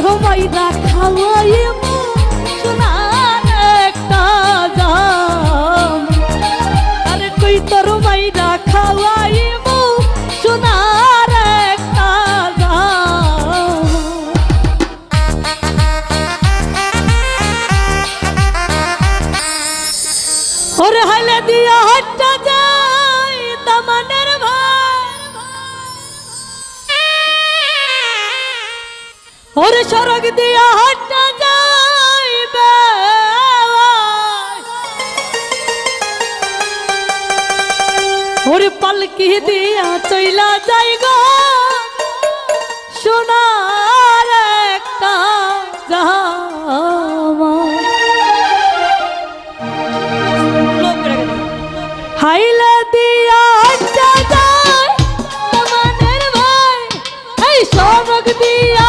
তোর মাইরা খাওয়াইব সোনার একটা জাম। আরে কই তোর মাইরা খাওয়াইব সোনার একটা জাম। ওরে হাইলে দিয়া হাটটা যায় তামানের ভাই। ওরে সড়ক দিয়া হাটটা যাইবে ওরে পালকি দিয়া চইলা যাই গো সোনার একটা জামা। হাইলা দিয়া হাটটা যায় তামানের ভাই। এই সড়ক দিয়া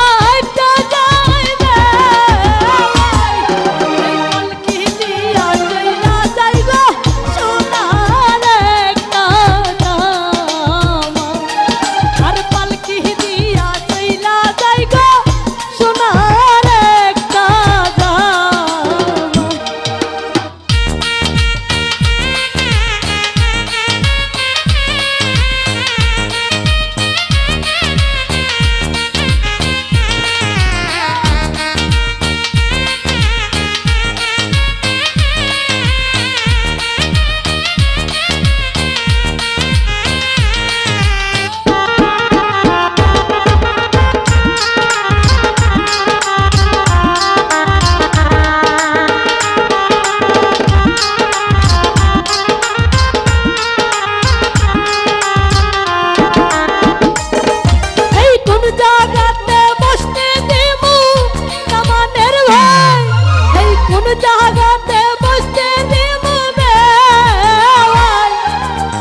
জাগাতে বসতে দিব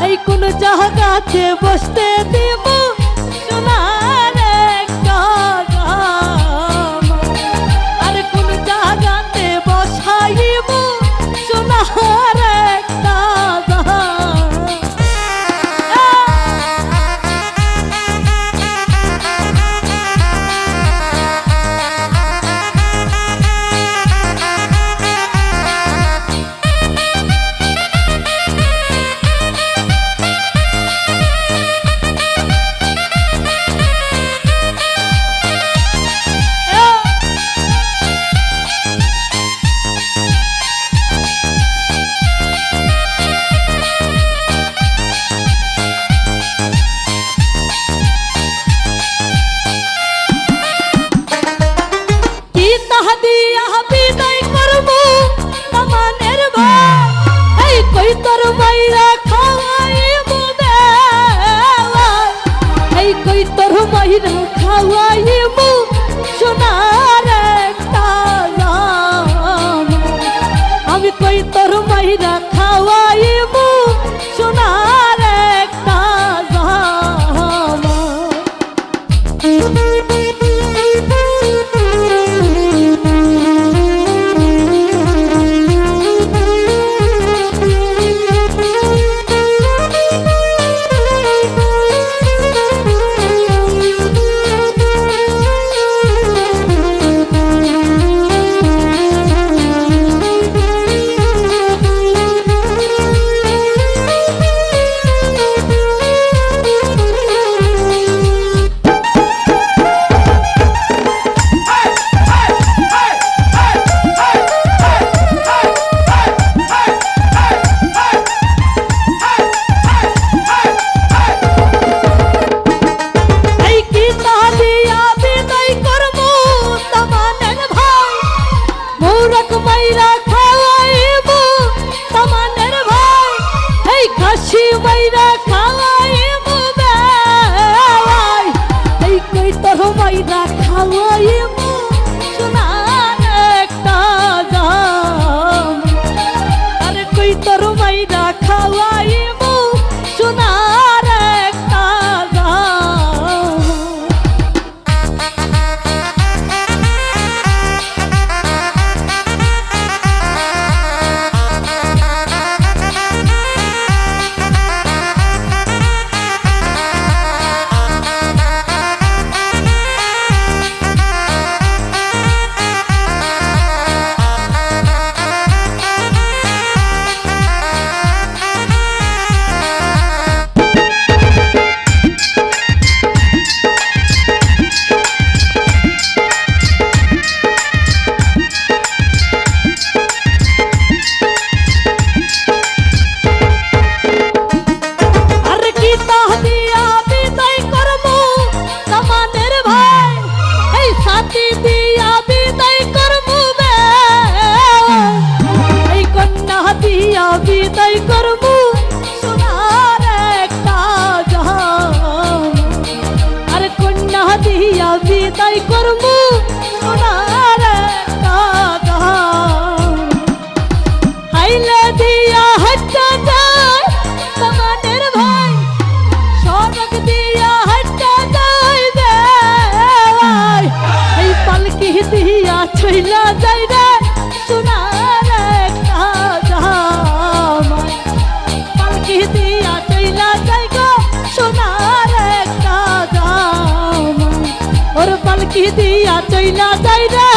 এই কোন জাগাতে বসতে দিব সোনার একটা জাম। আর কোন জাগাতে বসাইব সোনার একটা জাম। তোর মাইরা খাওয়াইব এই কই তোর মাইরা খাওয়াইব সোনার একটা জাম। আমি কই তোর মাইরা খাওয়াইব সোনার একটা জাম। চইলা যাই রে সোনার একটা জামাই পালকি দিয়া চইলা যাই গো সোনার একটা জামাই ওর পালকি দিয়া চইলা যাই রে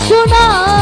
সোনার